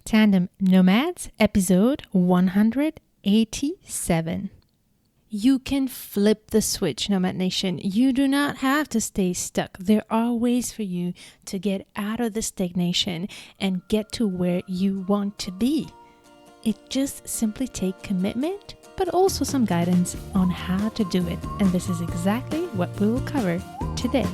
Tandem Nomads, episode 187. You can flip the switch, Nomad Nation. You do not have to stay stuck. There are ways for you to get out of the stagnation and get to where you want to be. It just simply takes commitment, but also some guidance on how to do it. And this is exactly what we will cover today.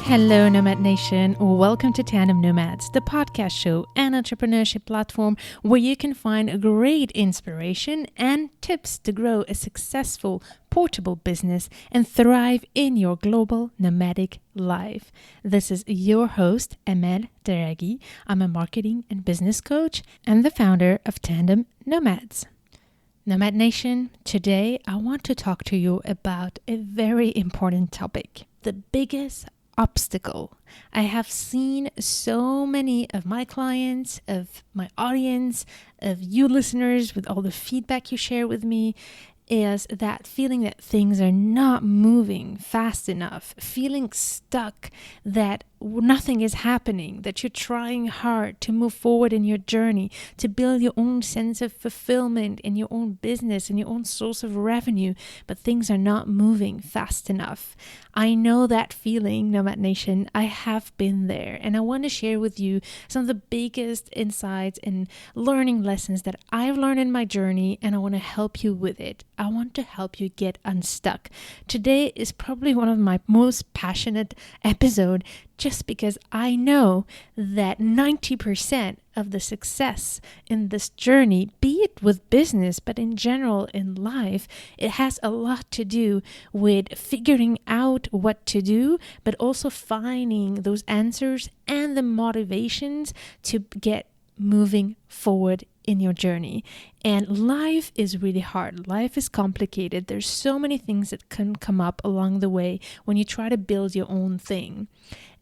Hello, Nomad Nation. Welcome to Tandem Nomads, the podcast show and entrepreneurship platform where you can find great inspiration and tips to grow a successful, portable business and thrive in your global nomadic life. This is your host, Emel Deragi. I'm a marketing and business coach and the founder of Tandem Nomads. Nomad Nation, today I want to talk to you about a very important topic, the biggest obstacle. I have seen so many of my clients, of my audience, of you listeners with all the feedback you share with me, is that feeling that things are not moving fast enough, feeling stuck, that nothing is happening, that you're trying hard to move forward in your journey, to build your own sense of fulfillment in your own business and your own source of revenue, but things are not moving fast enough. I know that feeling, Nomad Nation. I have been there, and I want to share with you some of the biggest insights and learning lessons that I've learned in my journey, and I want to help you with it. I want to help you get unstuck. Today is probably one of my most passionate episodes, just because I know that 90% of the success in this journey, be it with business, but in general in life, it has a lot to do with figuring out what to do, but also finding those answers and the motivations to get moving forward in your journey. And life is really hard. Life is complicated. There's so many things that can come up along the way when you try to build your own thing.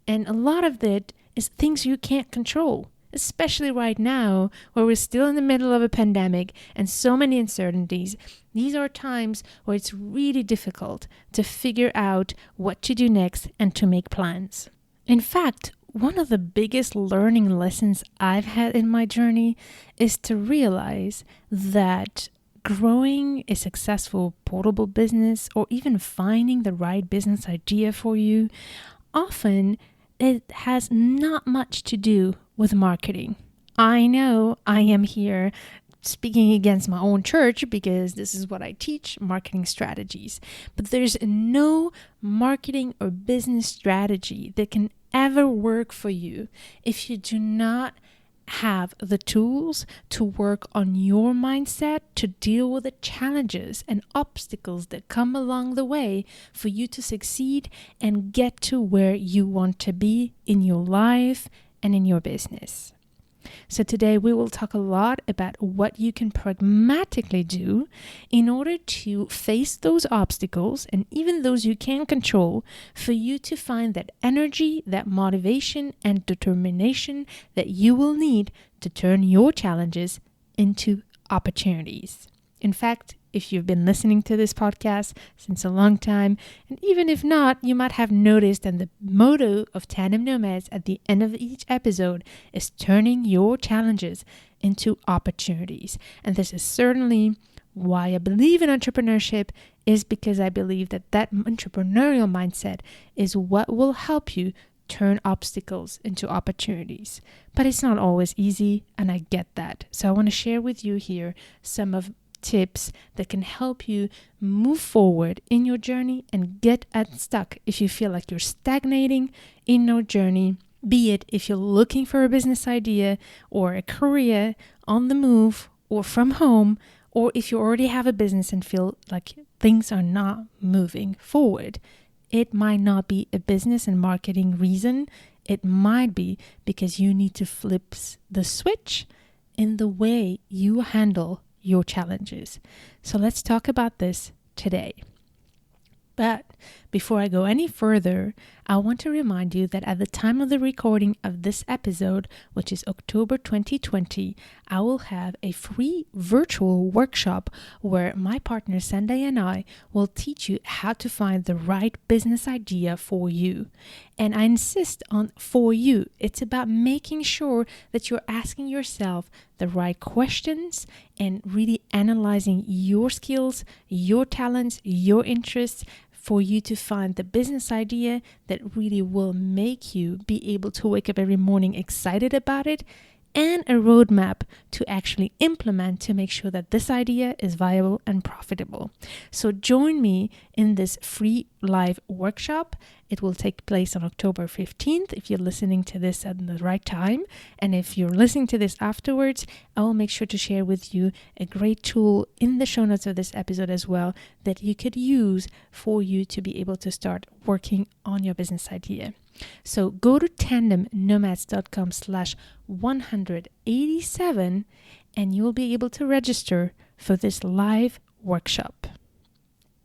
And a lot of it is things you can't control, especially right now where we're still in the middle of a pandemic and so many uncertainties. These are times where it's really difficult to figure out what to do next and to make plans. In fact, one of the biggest learning lessons I've had in my journey is to realize that growing a successful portable business or even finding the right business idea for you, often it has not much to do with marketing. I know I am here speaking against my own church because this is what I teach, marketing strategies. But there's no marketing or business strategy that can ever work for you if you do not have the tools to work on your mindset to deal with the challenges and obstacles that come along the way for you to succeed and get to where you want to be in your life and in your business. So today we will talk a lot about what you can pragmatically do in order to face those obstacles and even those you can't control for you to find that energy, that motivation and determination that you will need to turn your challenges into opportunities. In fact, if you've been listening to this podcast since a long time, and even if not, you might have noticed that the motto of Tandem Nomads at the end of each episode is turning your challenges into opportunities. And this is certainly why I believe in entrepreneurship, is because I believe that entrepreneurial mindset is what will help you turn obstacles into opportunities. But it's not always easy, and I get that. So I want to share with you here some of tips that can help you move forward in your journey and get unstuck if you feel like you're stagnating in your journey, be it if you're looking for a business idea or a career on the move or from home, or if you already have a business and feel like things are not moving forward. It might not be a business and marketing reason. It might be because you need to flip the switch in the way you handle your challenges. So let's talk about this today. But Before I go any further, I want to remind you that at the time of the recording of this episode, which is October 2020, I will have a free virtual workshop where my partner Sunday and I will teach you how to find the right business idea for you. And I insist on for you. It's about making sure that you're asking yourself the right questions and really analyzing your skills, your talents, your interests, for you to find the business idea that really will make you be able to wake up every morning excited about it, and a roadmap to actually implement to make sure that this idea is viable and profitable. So join me in this free live workshop. It will take place on October 15th if you're listening to this at the right time. And if you're listening to this afterwards, I will make sure to share with you a great tool in the show notes of this episode as well that you could use for you to be able to start working on your business idea. So go to tandemnomads.com/187 and you'll be able to register for this live workshop.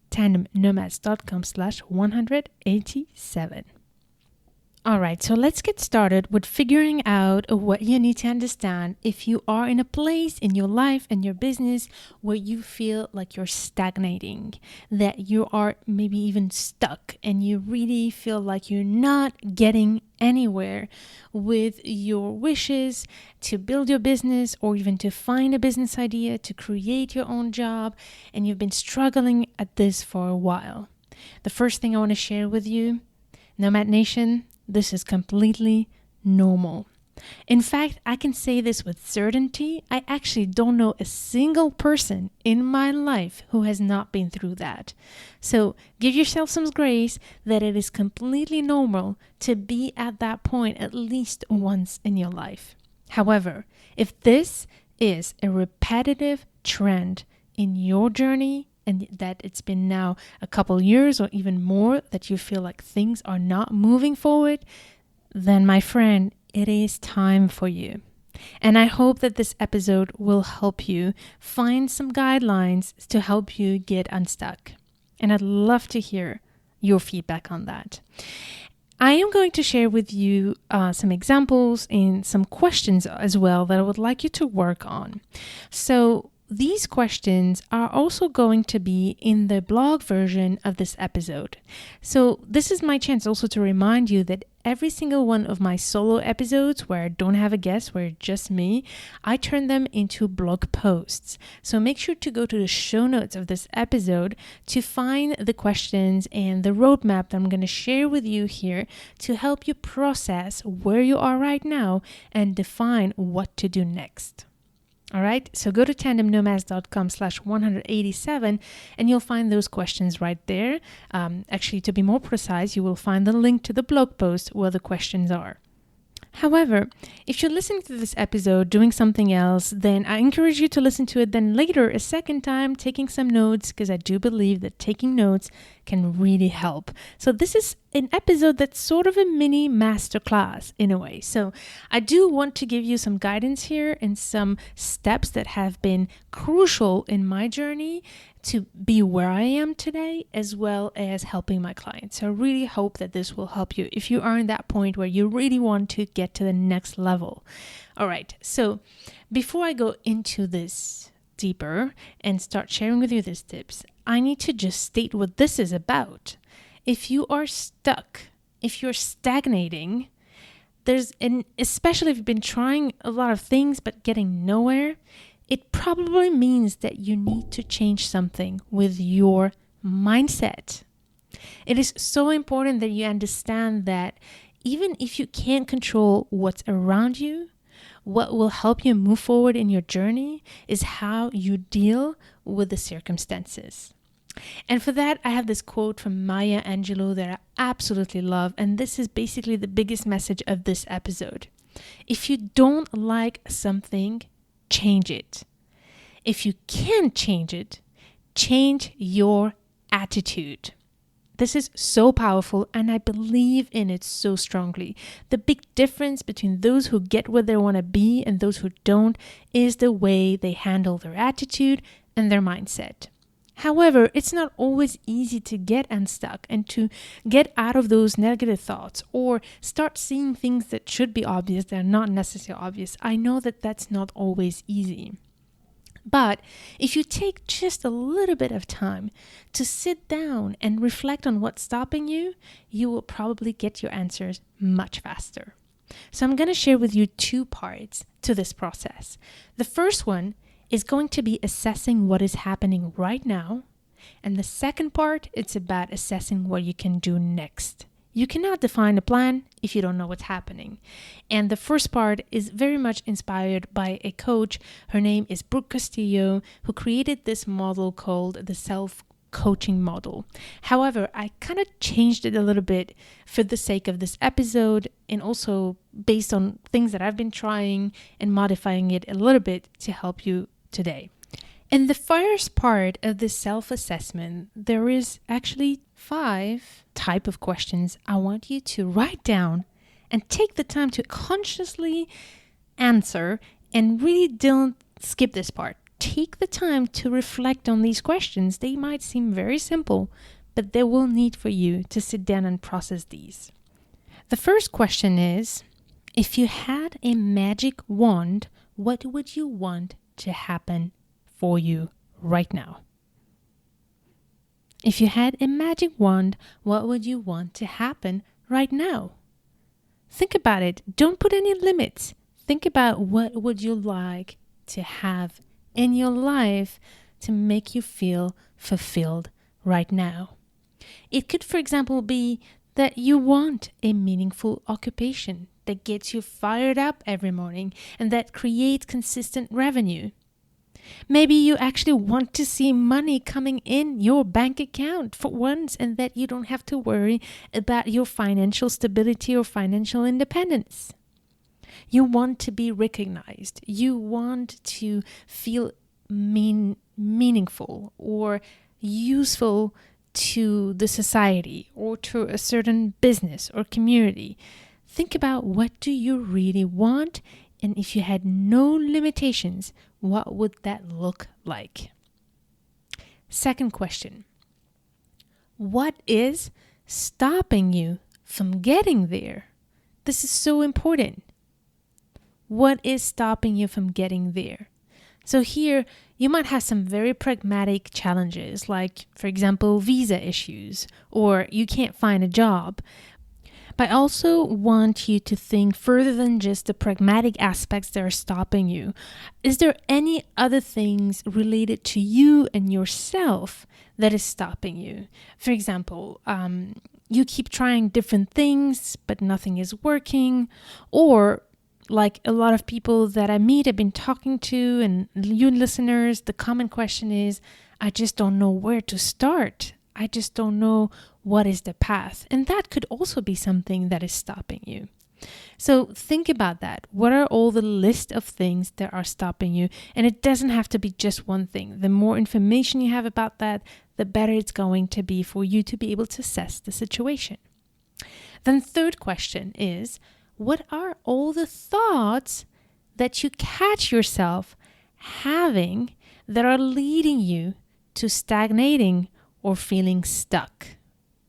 tandemnomads.com/187. All right, so let's get started with figuring out what you need to understand if you are in a place in your life and your business where you feel like you're stagnating, that you are maybe even stuck and you really feel like you're not getting anywhere with your wishes to build your business or even to find a business idea, to create your own job, and you've been struggling at this for a while. The first thing I want to share with you, Nomad Nation, this is completely normal. In fact, I can say this with certainty. I actually don't know a single person in my life who has not been through that. So give yourself some grace that it is completely normal to be at that point at least once in your life. However, if this is a repetitive trend in your journey, and that it's been now a couple years or even more that you feel like things are not moving forward, then my friend, it is time for you. And I hope that this episode will help you find some guidelines to help you get unstuck. And I'd love to hear your feedback on that. I am going to share with you some examples and some questions as well that I would like you to work on. So these questions are also going to be in the blog version of this episode. So this is my chance also to remind you that every single one of my solo episodes where I don't have a guest, where it's just me, I turn them into blog posts. So make sure to go to the show notes of this episode to find the questions and the roadmap that I'm going to share with you here to help you process where you are right now and define what to do next. All right, so go to tandemnomads.com/187 and you'll find those questions right there. Actually, to be more precise, you will find the link to the blog post where the questions are. However, if you're listening to this episode doing something else, then I encourage you to listen to it then later a second time, taking some notes, because I do believe that taking notes can really help. So this is an episode that's sort of a mini masterclass in a way. So I do want to give you some guidance here and some steps that have been crucial in my journey to be where I am today, as well as helping my clients. So I really hope that this will help you if you are in that point where you really want to get to the next level. All right, so before I go into this deeper and start sharing with you these tips, I need to just state what this is about. If you are stuck, if you're stagnating, especially if you've been trying a lot of things but getting nowhere, it probably means that you need to change something with your mindset. It is so important that you understand that even if you can't control what's around you, what will help you move forward in your journey is how you deal with the circumstances. And for that, I have this quote from Maya Angelou that I absolutely love. And this is basically the biggest message of this episode. If you don't like something, change it. If you can't change it, change your attitude. This is so powerful and I believe in it so strongly. The big difference between those who get where they want to be and those who don't is the way they handle their attitude and their mindset. However, it's not always easy to get unstuck and to get out of those negative thoughts or start seeing things that should be obvious that are not necessarily obvious. I know that that's not always easy. But if you take just a little bit of time to sit down and reflect on what's stopping you, you will probably get your answers much faster. So I'm going to share with you two parts to this process. The first one is going to be assessing what is happening right now. And the second part, it's about assessing what you can do next. You cannot define a plan if you don't know what's happening. And the first part is very much inspired by a coach. Her name is Brooke Castillo, who created this model called the self-coaching model. However, I kind of changed it a little bit for the sake of this episode and also based on things that I've been trying and modifying it a little bit to help you today. In the first part of this self-assessment, there is actually 5 type of questions I want you to write down and take the time to consciously answer, and really don't skip this part. Take the time to reflect on these questions. They might seem very simple, but they will need for you to sit down and process these. The first question is, if you had a magic wand, what would you want to happen for you right now? If you had a magic wand, what would you want to happen right now? Think about it. Don't put any limits. Think about what would you like to have in your life to make you feel fulfilled right now. It could, for example, be that you want a meaningful occupation that gets you fired up every morning and that creates consistent revenue. Maybe you actually want to see money coming in your bank account for once and that you don't have to worry about your financial stability or financial independence. You want to be recognized. You want to feel meaningful or useful to the society or to a certain business or community. Think about, what do you really want? And if you had no limitations, what would that look like? Second question. What is stopping you from getting there? This is so important. What is stopping you from getting there? So here, you might have some very pragmatic challenges, like, for example, visa issues, or you can't find a job. But I also want you to think further than just the pragmatic aspects that are stopping you. Is there any other things related to you and yourself that is stopping you? For example, you keep trying different things, but nothing is working. Or like a lot of people that I meet, I've been talking to, and you listeners, the common question is, I just don't know where to start. I just don't know what is the path. And that could also be something that is stopping you. So think about that. What are all the list of things that are stopping you? And it doesn't have to be just one thing. The more information you have about that, the better it's going to be for you to be able to assess the situation. Then third question is, what are all the thoughts that you catch yourself having that are leading you to stagnating or feeling stuck?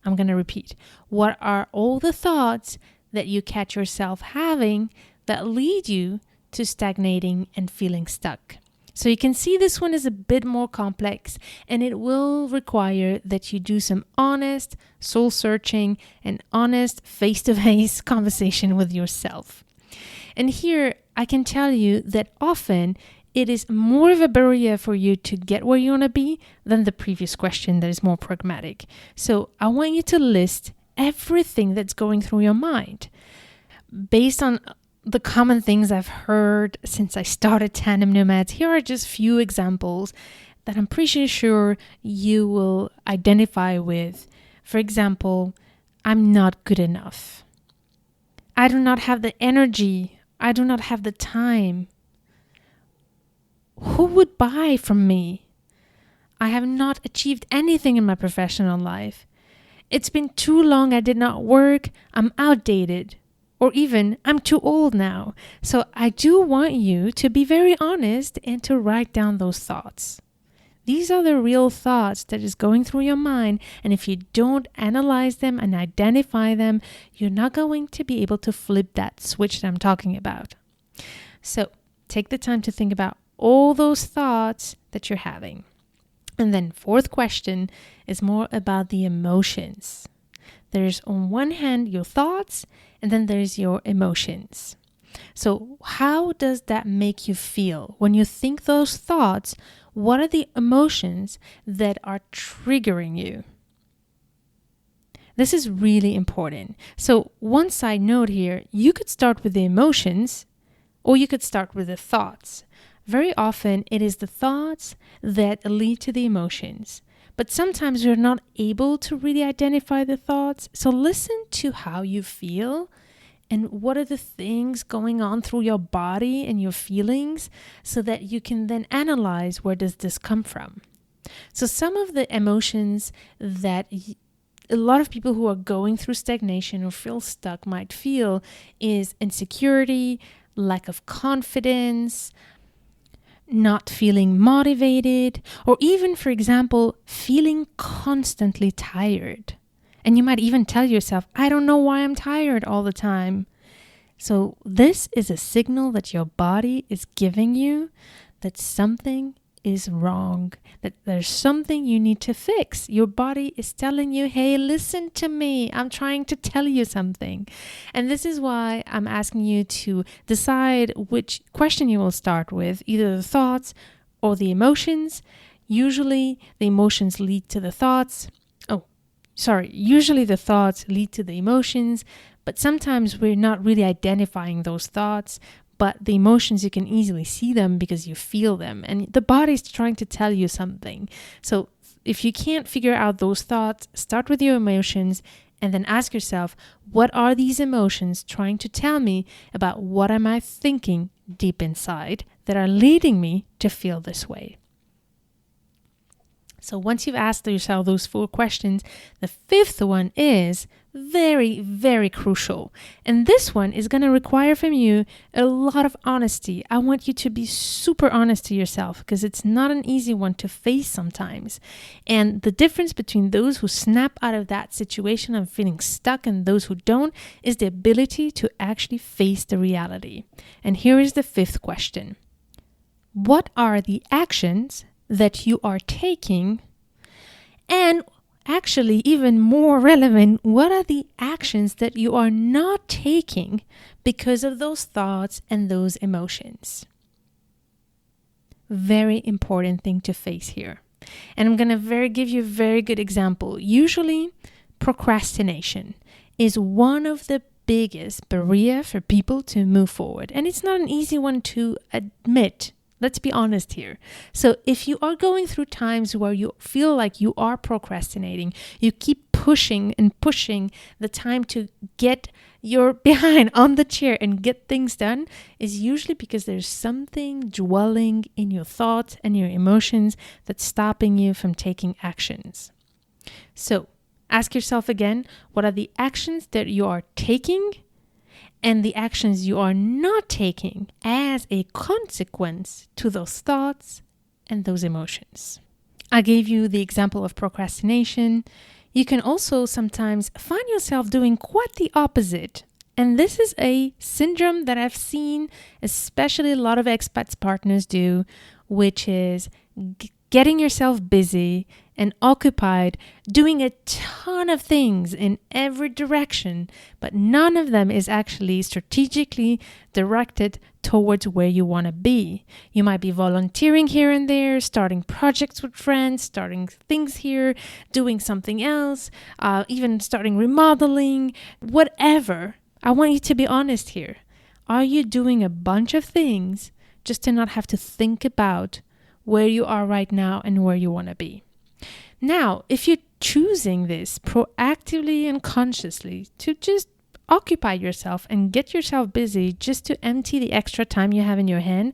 I'm going to repeat. What are all the thoughts that you catch yourself having that lead you to stagnating and feeling stuck? So you can see this one is a bit more complex, and it will require that you do some honest soul searching and honest face-to-face conversation with yourself. And here I can tell you that often it is more of a barrier for you to get where you want to be than the previous question that is more pragmatic. So I want you to list everything that's going through your mind. Based on the common things I've heard since I started Tandem Nomads, here are just few examples that I'm pretty sure you will identify with. For example, I'm not good enough. I do not have the energy. I do not have the time. Who would buy from me? I have not achieved anything in my professional life. It's been too long I did not work. I'm outdated. Or even, I'm too old now. So I do want you to be very honest and to write down those thoughts. These are the real thoughts that is going through your mind. And if you don't analyze them and identify them, you're not going to be able to flip that switch that I'm talking about. So take the time to think about all those thoughts that you're having. And then fourth question is more about the emotions. There's on one hand your thoughts, and then there's your emotions. So how does that make you feel? When you think those thoughts, what are the emotions that are triggering you? This is really important. So one side note here, you could start with the emotions, or you could start with the thoughts. Very often it is the thoughts that lead to the emotions. But sometimes you're not able to really identify the thoughts. So listen to how you feel and what are the things going on through your body and your feelings so that you can then analyze where does this come from. So some of the emotions that a lot of people who are going through stagnation or feel stuck might feel is insecurity, lack of confidence, not feeling motivated, or even, for example, feeling constantly tired. And you might even tell yourself, I don't know why I'm tired all the time. So this is a signal that your body is giving you that something is wrong, that there's something you need to fix. Your body is telling you, hey, listen to me. I'm trying to tell you something. And this is why I'm asking you to decide which question you will start with, either the thoughts or the emotions. Usually the emotions lead to the thoughts. Usually the thoughts lead to the emotions, but sometimes we're not really identifying those thoughts. But the emotions, you can easily see them because you feel them. And the body's trying to tell you something. So if you can't figure out those thoughts, start with your emotions and then ask yourself, what are these emotions trying to tell me about what am I thinking deep inside that are leading me to feel this way? So once you've asked yourself those 4 questions, the 5th one is very, very crucial. And this one is going to require from you a lot of honesty. I want you to be super honest to yourself because it's not an easy one to face sometimes. And the difference between those who snap out of that situation of feeling stuck and those who don't is the ability to actually face the reality. And here is the 5th question. What are the actions that you are taking? And actually, even more relevant, what are the actions that you are not taking because of those thoughts and those emotions? Very important thing to face here. And I'm going to give you a very good example. Usually, procrastination is one of the biggest barrier for people to move forward. And it's not an easy one to admit. Let's be honest here. So if you are going through times where you feel like you are procrastinating, you keep pushing and pushing the time to get your behind on the chair and get things done, is usually because there's something dwelling in your thoughts and your emotions that's stopping you from taking actions. So ask yourself again, what are the actions that you are taking and the actions you are not taking as a consequence to those thoughts and those emotions? I gave you the example of procrastination. You can also sometimes find yourself doing quite the opposite. And this is a syndrome that I've seen, especially a lot of expats partners do, which is getting yourself busy and occupied, doing a ton of things in every direction, but none of them is actually strategically directed towards where you want to be. You might be volunteering here and there, starting projects with friends, starting things here, doing something else, even starting remodeling, whatever. I want you to be honest here. Are you doing a bunch of things just to not have to think about where you are right now and where you want to be? Now, if you're choosing this proactively and consciously to just occupy yourself and get yourself busy just to empty the extra time you have in your hand,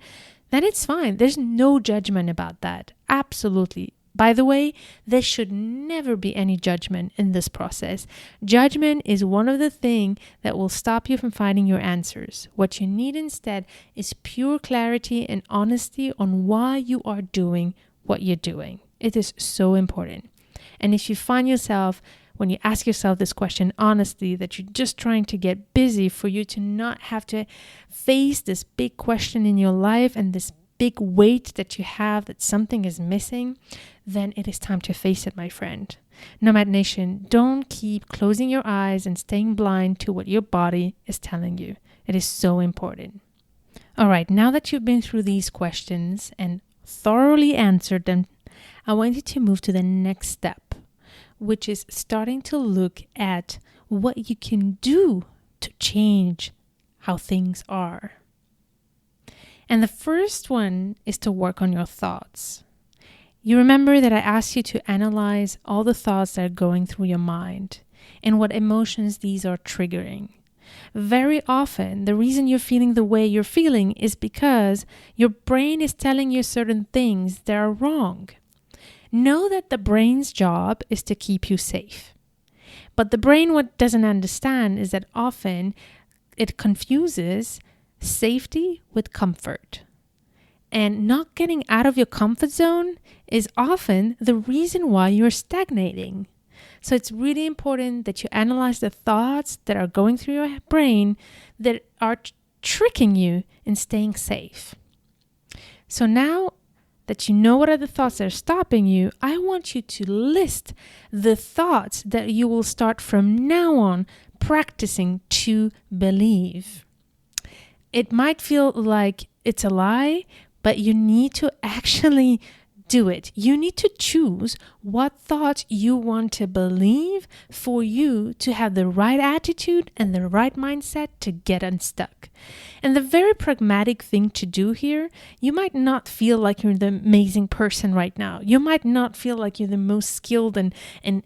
then it's fine. There's no judgment about that. Absolutely. By the way, there should never be any judgment in this process. Judgment is one of the things that will stop you from finding your answers. What you need instead is pure clarity and honesty on why you are doing what you're doing. It is so important. And if you find yourself, when you ask yourself this question honestly, that you're just trying to get busy for you to not have to face this big question in your life and this big weight that you have that something is missing, then it is time to face it, my friend. Nomad Nation, don't keep closing your eyes and staying blind to what your body is telling you. It is so important. All right, now that you've been through these questions and thoroughly answered them, I want you to move to the next step, which is starting to look at what you can do to change how things are. And the first one is to work on your thoughts. You remember that I asked you to analyze all the thoughts that are going through your mind and what emotions these are triggering. Very often, the reason you're feeling the way you're feeling is because your brain is telling you certain things that are wrong. Know that the brain's job is to keep you safe. But the brain, what doesn't understand is that often it confuses safety with comfort. And not getting out of your comfort zone is often the reason why you're stagnating. So it's really important that you analyze the thoughts that are going through your brain that are tricking you in staying safe. So now that you know what are the thoughts that are stopping you, I want you to list the thoughts that you will start from now on practicing to believe. It might feel like it's a lie, but you need to actually do it. You need to choose what thoughts you want to believe for you to have the right attitude and the right mindset to get unstuck. And the very pragmatic thing to do here, you might not feel like you're the amazing person right now. You might not feel like you're the most skilled and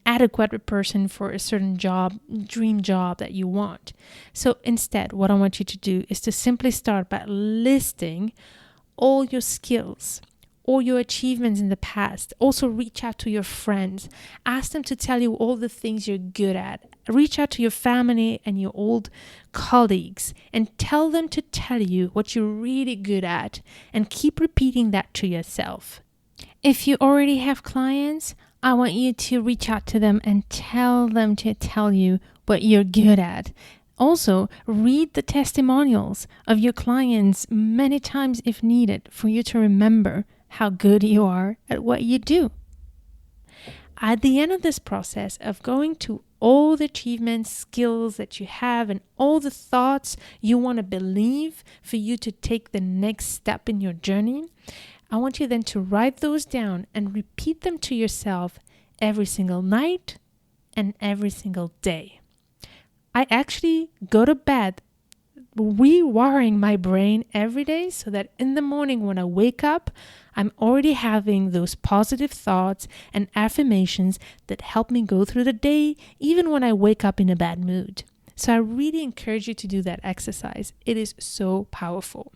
adequate person for a certain job, dream job that you want. So instead, what I want you to do is to simply start by listing all your skills, all your achievements in the past. Also reach out to your friends. Ask them to tell you all the things you're good at. Reach out to your family and your old colleagues and tell them to tell you what you're really good at, and keep repeating that to yourself. If you already have clients, I want you to reach out to them and tell them to tell you what you're good at. Also, read the testimonials of your clients many times if needed for you to remember how good you are at what you do. At the end of this process of going to all the achievements, skills that you have, and all the thoughts you want to believe for you to take the next step in your journey, I want you then to write those down and repeat them to yourself every single night and every single day. I actually go to bed rewiring my brain every day so that in the morning when I wake up, I'm already having those positive thoughts and affirmations that help me go through the day, even when I wake up in a bad mood. So I really encourage you to do that exercise. It is so powerful.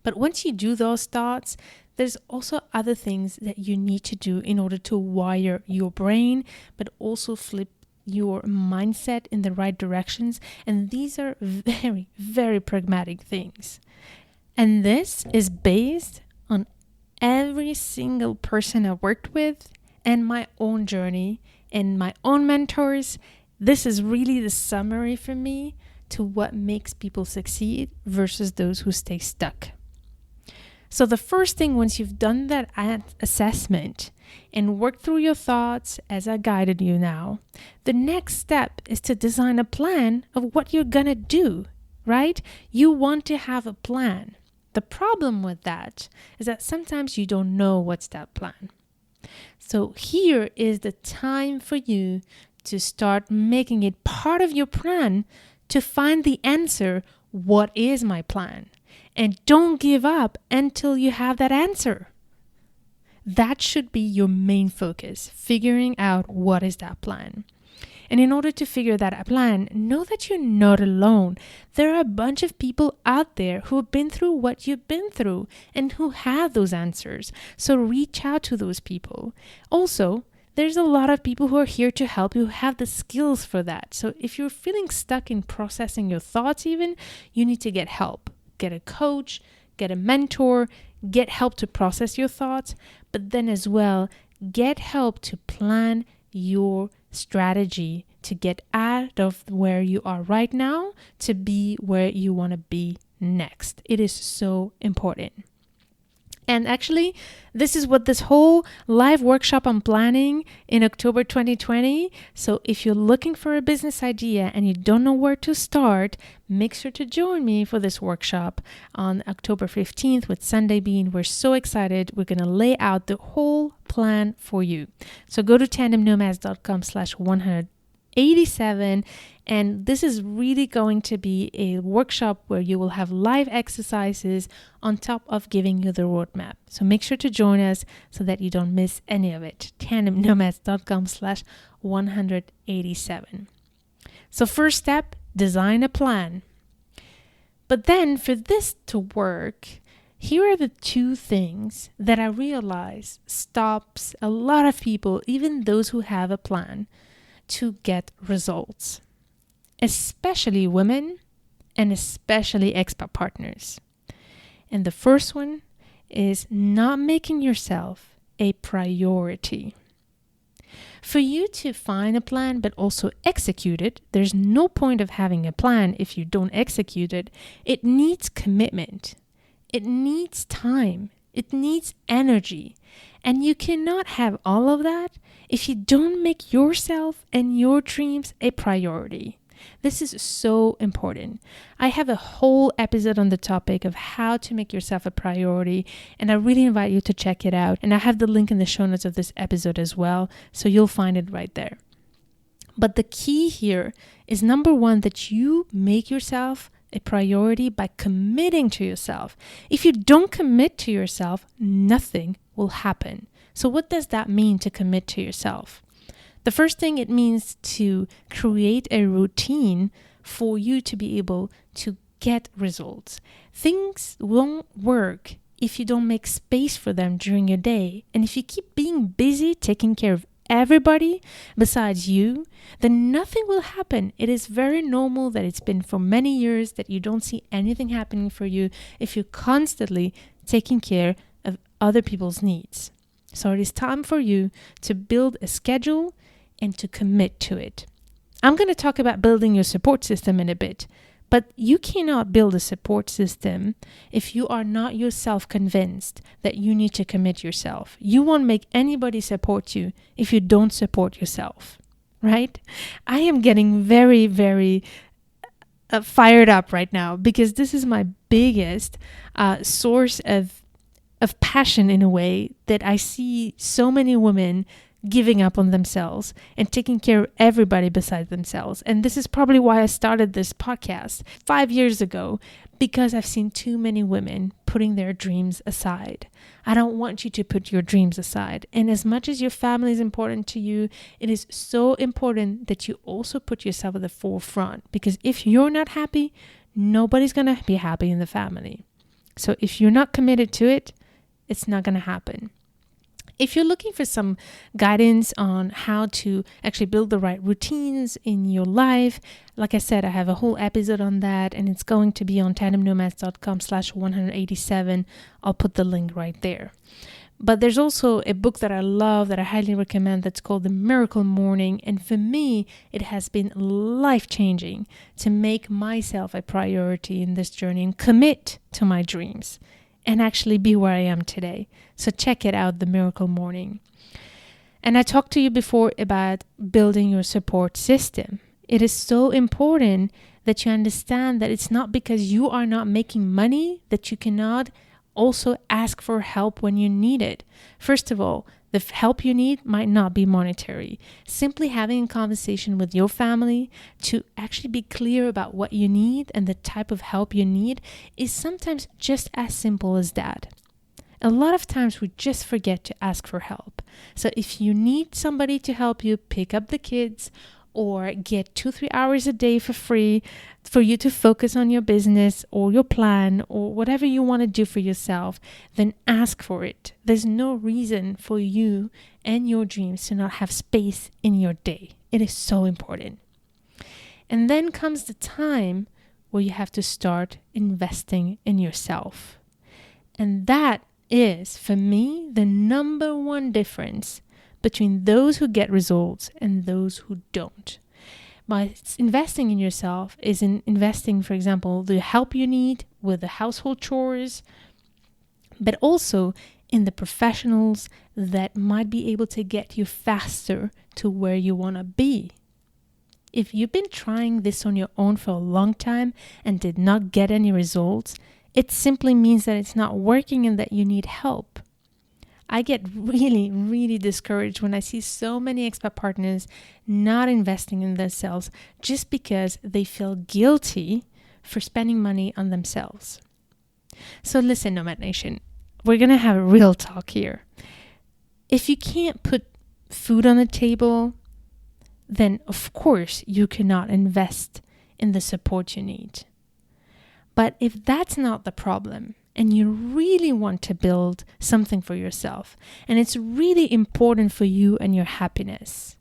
But once you do those thoughts, there's also other things that you need to do in order to wire your brain, but also flip your mindset in the right directions. And these are very, very pragmatic things. And this is based on every single person I worked with and my own journey and my own mentors. This is really the summary for me to what makes people succeed versus those who stay stuck. So the first thing, once you've done that assessment and worked through your thoughts as I guided you now, the next step is to design a plan of what you're gonna do, right? You want to have a plan. The problem with that is that sometimes you don't know what's that plan. So here is the time for you to start making it part of your plan to find the answer. What is my plan? And don't give up until you have that answer. That should be your main focus, figuring out what is that plan. And in order to figure that plan, know that you're not alone. There are a bunch of people out there who have been through what you've been through and who have those answers. So reach out to those people. Also, there's a lot of people who are here to help you, who have the skills for that. So if you're feeling stuck in processing your thoughts even, you need to get help. Get a coach, get a mentor, get help to process your thoughts, but then as well, get help to plan your strategy to get out of where you are right now to be where you want to be next. It is so important. And actually, this is what this whole live workshop I'm planning in October 2020. So if you're looking for a business idea and you don't know where to start, make sure to join me for this workshop on October 15th with Sunday Bean. We're so excited. We're going to lay out the whole plan for you. So go to tandemnomads.com/187. And this is really going to be a workshop where you will have live exercises on top of giving you the roadmap. So make sure to join us so that you don't miss any of it. tandemnomads.com/187. So first step, design a plan. But then for this to work, here are the two things that I realize stops a lot of people, even those who have a plan, to get results. Especially women and especially expat partners. And the first one is not making yourself a priority. For you to find a plan but also execute it, there's no point of having a plan if you don't execute it. It needs commitment. It needs time. It needs energy. And you cannot have all of that if you don't make yourself and your dreams a priority. This is so important. I have a whole episode on the topic of how to make yourself a priority, and I really invite you to check it out. And I have the link in the show notes of this episode as well, so you'll find it right there. But the key here is number one, that you make yourself a priority by committing to yourself. If you don't commit to yourself, nothing will happen. So what does that mean to commit to yourself? The first thing, it means to create a routine for you to be able to get results. Things won't work if you don't make space for them during your day. And if you keep being busy taking care of everybody besides you, then nothing will happen. It is very normal that it's been for many years that you don't see anything happening for you if you're constantly taking care of other people's needs. So it is time for you to build a schedule and to commit to it. I'm going to talk about building your support system in a bit, but you cannot build a support system if you are not yourself convinced that you need to commit yourself. You won't make anybody support you if you don't support yourself, right? I am getting very, very fired up right now because this is my biggest source of passion in a way, that I see so many women giving up on themselves and taking care of everybody besides themselves. And this is probably why I started this podcast 5 years ago, because I've seen too many women putting their dreams aside. I don't want you to put your dreams aside. And as much as your family is important to you, it is so important that you also put yourself at the forefront, because if you're not happy, nobody's going to be happy in the family. So if you're not committed to it, it's not going to happen. If you're looking for some guidance on how to actually build the right routines in your life, like I said, I have a whole episode on that, and it's going to be on tandemnomads.com/187. I'll put the link right there. But there's also a book that I love, that I highly recommend, that's called The Miracle Morning. And for me, it has been life-changing to make myself a priority in this journey and commit to my dreams and actually be where I am today. So check it out, The Miracle Morning. And I talked to you before about building your support system. It is so important that you understand that it's not because you are not making money that you cannot also ask for help when you need it. First of all, the help you need might not be monetary. Simply having a conversation with your family to actually be clear about what you need and the type of help you need is sometimes just as simple as that. A lot of times we just forget to ask for help. So if you need somebody to help you pick up the kids, or get 2-3 hours a day for free for you to focus on your business or your plan or whatever you want to do for yourself, then ask for it. There's no reason for you and your dreams to not have space in your day. It is so important. And then comes the time where you have to start investing in yourself. And that is, for me, the number one difference between those who get results and those who don't. By investing in yourself is in investing, for example, the help you need with the household chores, but also in the professionals that might be able to get you faster to where you want to be. If you've been trying this on your own for a long time and did not get any results, it simply means that it's not working and that you need help. I get really, really discouraged when I see so many expat partners not investing in themselves just because they feel guilty for spending money on themselves. So listen, Nomad Nation, we're going to have a real talk here. If you can't put food on the table, then of course you cannot invest in the support you need. But if that's not the problem, and you really want to build something for yourself, and it's really important for you and your happiness,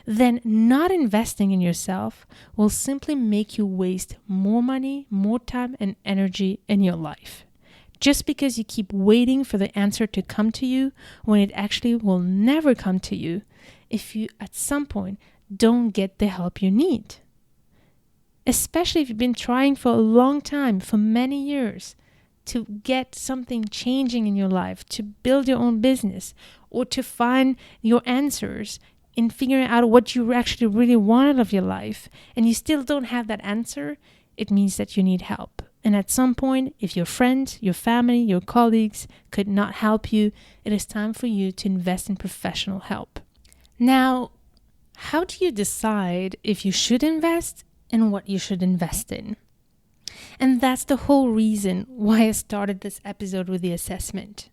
then not investing in yourself will simply make you waste more money, more time, and energy in your life. Just because you keep waiting for the answer to come to you when it actually will never come to you if you at some point don't get the help you need. Especially if you've been trying for a long time, for many years, to get something changing in your life, to build your own business, or to find your answers in figuring out what you actually really wanted of your life, and you still don't have that answer, it means that you need help. And at some point, if your friends, your family, your colleagues could not help you, it is time for you to invest in professional help. Now, how do you decide if you should invest and what you should invest in? And that's the whole reason why I started this episode with the assessment.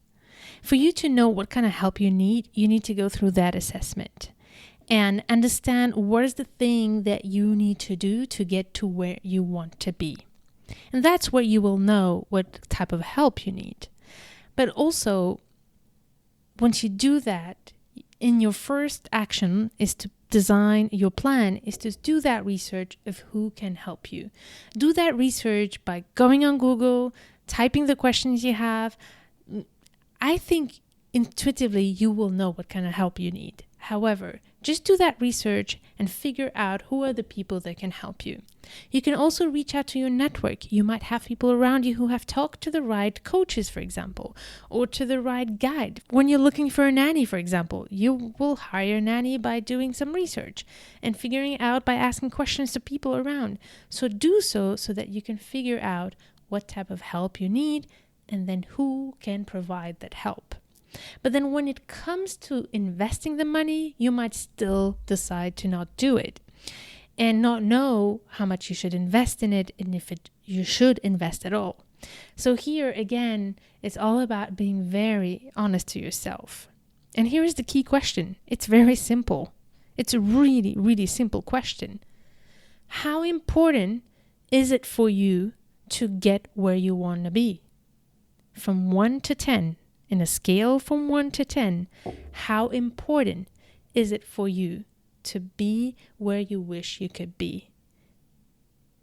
For you to know what kind of help you need to go through that assessment and understand what is the thing that you need to do to get to where you want to be. And that's where you will know what type of help you need. But also, once you do that, in your first action is to design your plan, is to do that research of who can help you. Do that research by going on Google, typing the questions you have. I think intuitively you will know what kind of help you need. However, just do that research and figure out who are the people that can help you. You can also reach out to your network. You might have people around you who have talked to the right coaches, for example, or to the right guide. When you're looking for a nanny, for example, you will hire a nanny by doing some research and figuring out by asking questions to people around. So do so that you can figure out what type of help you need and then who can provide that help. But then when it comes to investing the money, you might still decide to not do it and not know how much you should invest in it and if you should invest at all. So here again, it's all about being very honest to yourself. And here is the key question. It's very simple. It's a really, really simple question. How important is it for you to get where you want to be? From 1 to 10. In a scale from 1 to 10, how important is it for you to be where you wish you could be?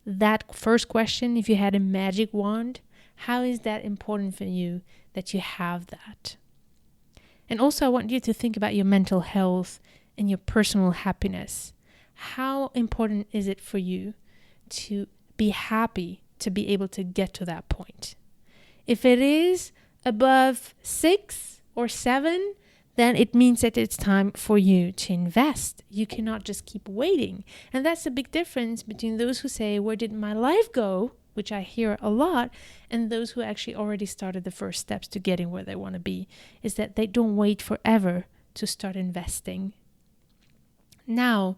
That first question, if you had a magic wand, how is that important for you that you have that? And also I want you to think about your mental health and your personal happiness. How important is it for you to be happy to be able to get to that point? If it is above 6 or 7, then it means that it's time for you to invest. You cannot just keep waiting. And that's the big difference between those who say, where did my life go? Which I hear a lot, and those who actually already started the first steps to getting where they want to be, is that they don't wait forever to start investing. Now,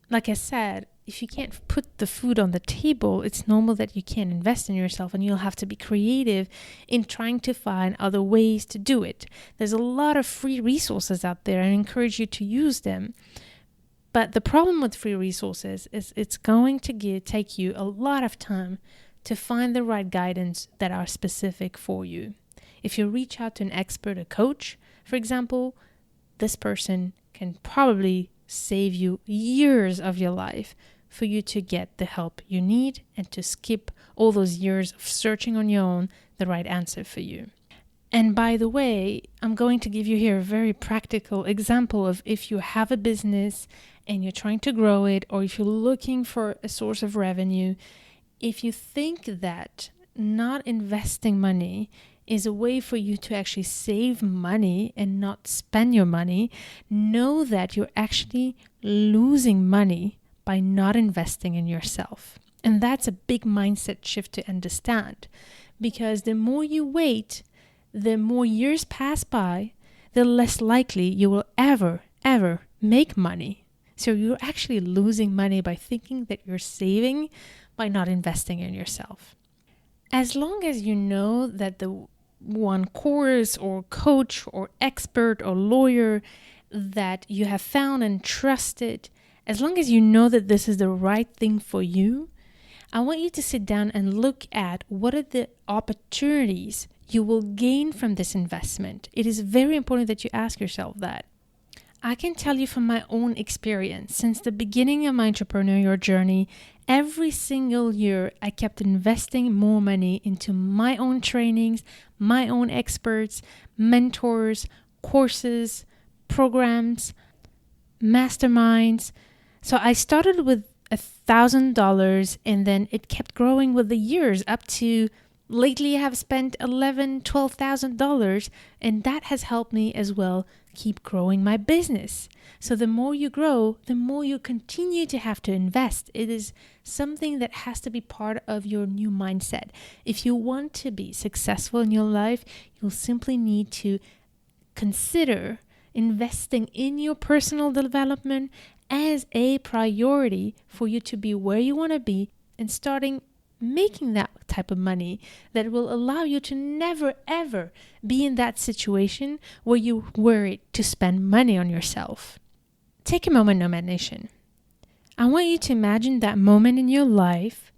like I said, if you can't put the food on the table, it's normal that you can't invest in yourself, and you'll have to be creative in trying to find other ways to do it. There's a lot of free resources out there, and I encourage you to use them. But the problem with free resources is it's going to take you a lot of time to find the right guidance that are specific for you. If you reach out to an expert, a coach, for example, this person can probably save you years of your life for you to get the help you need and to skip all those years of searching on your own the right answer for you. And by the way, I'm going to give you here a very practical example of if you have a business and you're trying to grow it, or if you're looking for a source of revenue, if you think that not investing money is a way for you to actually save money and not spend your money, know that you're actually losing money by not investing in yourself. And that's a big mindset shift to understand, because the more you wait, the more years pass by, the less likely you will ever make money. So you're actually losing money by thinking that you're saving by not investing in yourself. As long as you know that the one course or coach or expert or lawyer that you have found and trusted, as long as you know that this is the right thing for you, I want you to sit down and look at what are the opportunities you will gain from this investment. It is very important that you ask yourself that. I can tell you from my own experience, since the beginning of my entrepreneurial journey, every single year I kept investing more money into my own trainings, my own experts, mentors, courses, programs, masterminds. So I started with $1,000 and then it kept growing with the years up to lately I have spent $11,000, $12,000, and that has helped me as well keep growing my business. So the more you grow, the more you continue to have to invest. It is something that has to be part of your new mindset. If you want to be successful in your life, you'll simply need to consider investing in your personal development as a priority for you to be where you want to be and starting making that type of money that will allow you to never ever be in that situation where you worry to spend money on yourself. Take a moment, Nomad Nation. I want you to imagine that moment in your life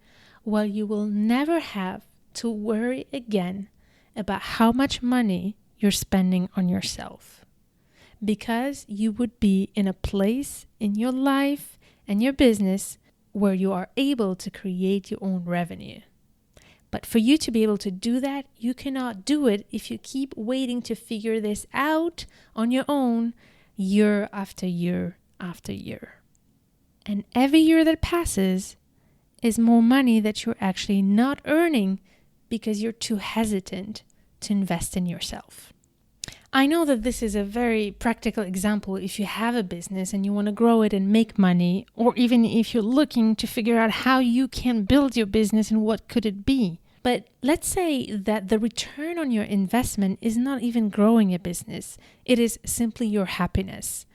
where you will never have to worry again about how much money you're spending on yourself, because you would be in a place in your life and your business where you are able to create your own revenue. But for you to be able to do that, you cannot do it if you keep waiting to figure this out on your own year after year after year. And every year that passes is more money that you're actually not earning because you're too hesitant to invest in yourself. I know that this is a very practical example if you have a business and you want to grow it and make money, or even if you're looking to figure out how you can build your business and what could it be. But let's say that the return on your investment is not even growing a business. It is simply your happiness.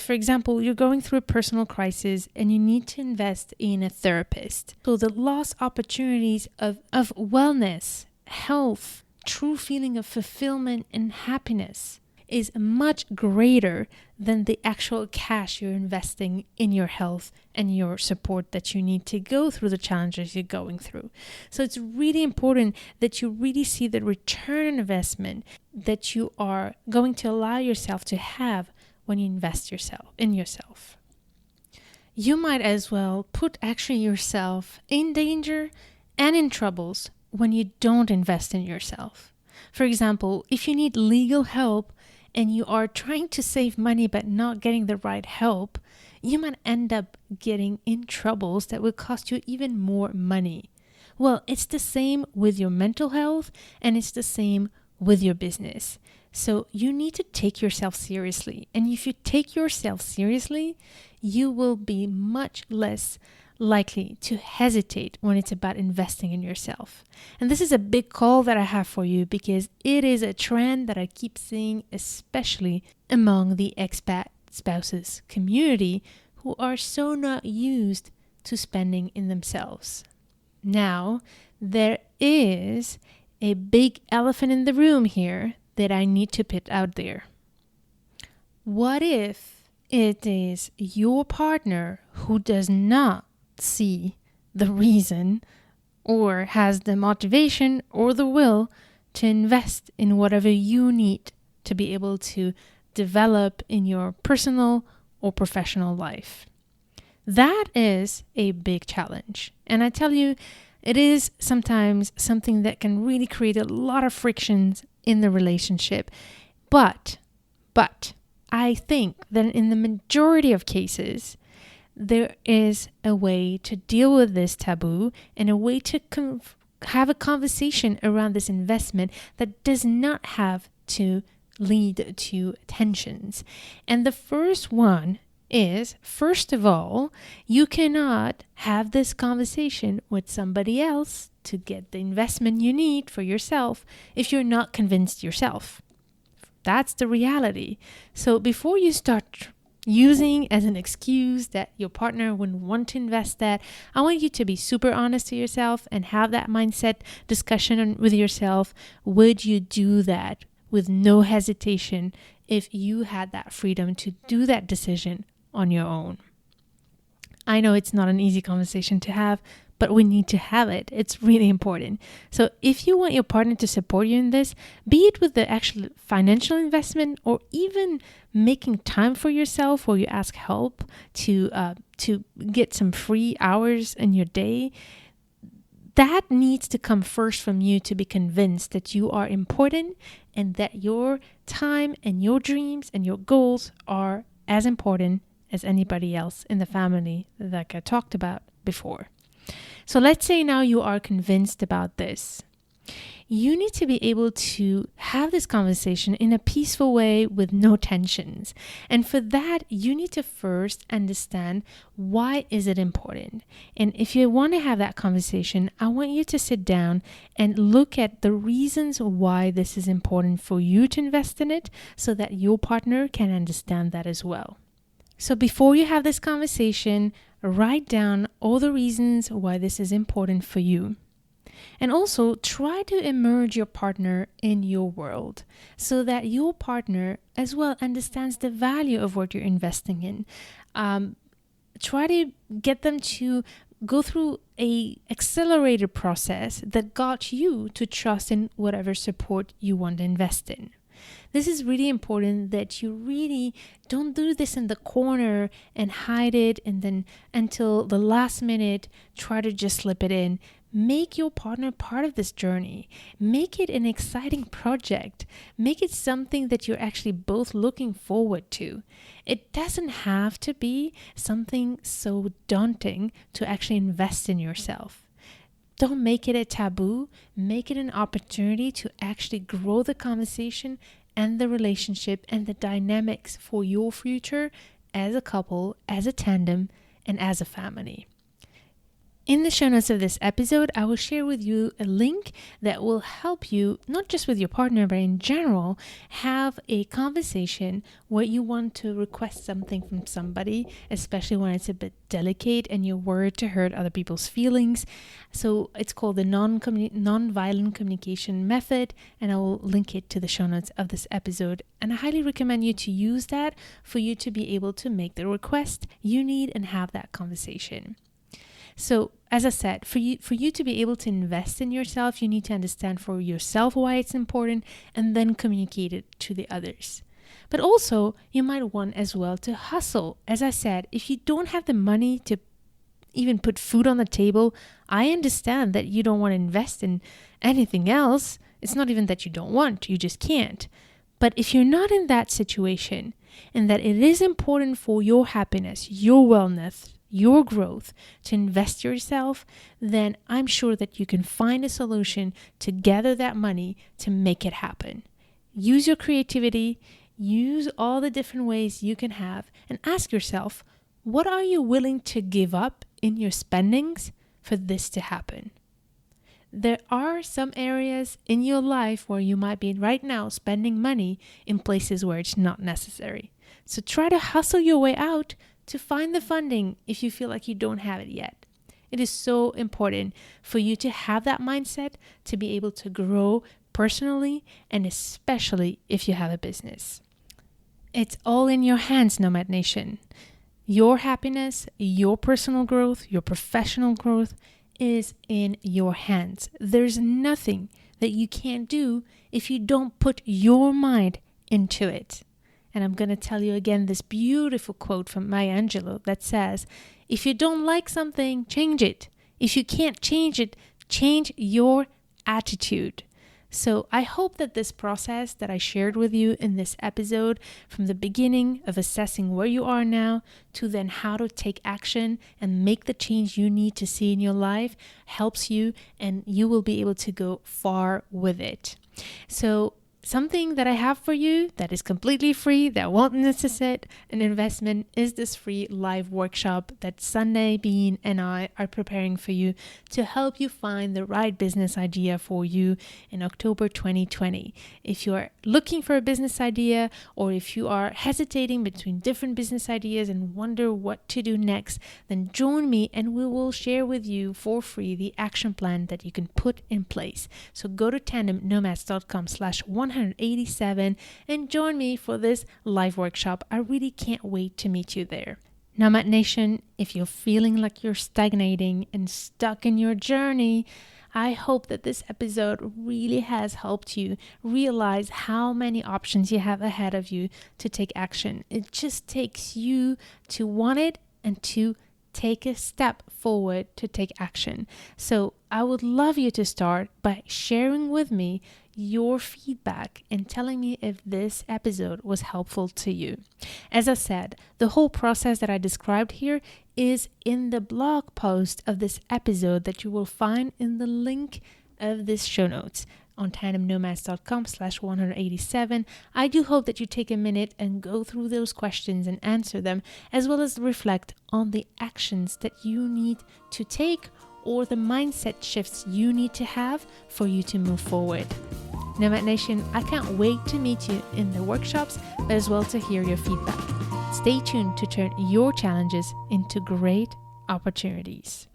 For example, you're going through a personal crisis and you need to invest in a therapist. So the lost opportunities of wellness, health, true feeling of fulfillment and happiness is much greater than the actual cash you're investing in your health and your support that you need to go through the challenges you're going through. So it's really important that you really see the return on investment that you are going to allow yourself to have when you invest in yourself. You might as well put actually yourself in danger and in troubles when you don't invest in yourself. For example, if you need legal help and you are trying to save money but not getting the right help, you might end up getting in troubles that will cost you even more money. Well, it's the same with your mental health and it's the same with your business. So you need to take yourself seriously. And if you take yourself seriously, you will be much less likely to hesitate when it's about investing in yourself. And this is a big call that I have for you because it is a trend that I keep seeing, especially among the expat spouses community who are so not used to spending in themselves. Now, there is a big elephant in the room here that I need to put out there. What if it is your partner who does not see the reason or has the motivation or the will to invest in whatever you need to be able to develop in your personal or professional life? That is a big challenge. And I tell you, it is sometimes something that can really create a lot of frictions in the relationship. But I think that in the majority of cases, there is a way to deal with this taboo and a way to have a conversation around this investment that does not have to lead to tensions. And the first one is, first of all, you cannot have this conversation with somebody else to get the investment you need for yourself if you're not convinced yourself. That's the reality. So before you start using as an excuse that your partner wouldn't want to invest that, I want you to be super honest to yourself and have that mindset discussion with yourself. Would you do that with no hesitation if you had that freedom to do that decision on your own? I know it's not an easy conversation to have, but we need to have it. It's really important. So if you want your partner to support you in this, be it with the actual financial investment or even making time for yourself where you ask help to get some free hours in your day, that needs to come first from you to be convinced that you are important and that your time and your dreams and your goals are as important as anybody else in the family, like I talked about before. So let's say now you are convinced about this. You need to be able to have this conversation in a peaceful way with no tensions. And for that, you need to first understand, why is it important? And if you want to have that conversation, I want you to sit down and look at the reasons why this is important for you to invest in it so that your partner can understand that as well. So before you have this conversation, write down all the reasons why this is important for you. And also try to immerse your partner in your world so that your partner as well understands the value of what you're investing in. Try to get them to go through a accelerated process that got you to trust in whatever support you want to invest in. This is really important, that you really don't do this in the corner and hide it and then until the last minute try to just slip it in. Make your partner part of this journey. Make it an exciting project. Make it something that you're actually both looking forward to. It doesn't have to be something so daunting to actually invest in yourself. Don't make it a taboo. Make it an opportunity to actually grow the conversation and the relationship and the dynamics for your future as a couple, as a tandem, and as a family. In the show notes of this episode, I will share with you a link that will help you, not just with your partner, but in general, have a conversation where you want to request something from somebody, especially when it's a bit delicate and you're worried to hurt other people's feelings. So it's called the non-violent communication method, and I will link it to the show notes of this episode. And I highly recommend you to use that for you to be able to make the request you need and have that conversation. So, as I said, for you to be able to invest in yourself, you need to understand for yourself why it's important and then communicate it to the others. But also, you might want as well to hustle. As I said, if you don't have the money to even put food on the table, I understand that you don't want to invest in anything else. It's not even that you don't want, you just can't. But if you're not in that situation and that it is important for your happiness, your wellness, your growth, to invest yourself, then I'm sure that you can find a solution to gather that money to make it happen. Use your creativity, use all the different ways you can have, and ask yourself, what are you willing to give up in your spendings for this to happen? There are some areas in your life where you might be right now spending money in places where it's not necessary. So try to hustle your way out to find the funding if you feel like you don't have it yet. It is so important for you to have that mindset to be able to grow personally and especially if you have a business. It's all in your hands, Nomad Nation. Your happiness, your personal growth, your professional growth is in your hands. There's nothing that you can't do if you don't put your mind into it. And I'm going to tell you again this beautiful quote from Maya Angelou that says, if you don't like something, change it. If you can't change it, change your attitude. So I hope that this process that I shared with you in this episode, from the beginning of assessing where you are now to then how to take action and make the change you need to see in your life, helps you, and you will be able to go far with it. So something that I have for you that is completely free, that won't necessitate an investment, is this free live workshop that Sunday, Bean, and I are preparing for you to help you find the right business idea for you in October 2020. If you are looking for a business idea, or if you are hesitating between different business ideas and wonder what to do next, then join me and we will share with you for free the action plan that you can put in place. So go to tandemnomads.com/187 and join me for this live workshop. I really can't wait to meet you there. Nomad Nation, if you're feeling like you're stagnating and stuck in your journey, I hope that this episode really has helped you realize how many options you have ahead of you to take action. It just takes you to want it and to take a step forward to take action. So I would love you to start by sharing with me your feedback and telling me if this episode was helpful to you. As I said, the whole process that I described here is in the blog post of this episode that you will find in the link of this show notes on tandemnomads.com/187. I do hope that you take a minute and go through those questions and answer them, as well as reflect on the actions that you need to take or the mindset shifts you need to have for you to move forward. Nomad Nation, I can't wait to meet you in the workshops, but as well to hear your feedback. Stay tuned to turn your challenges into great opportunities.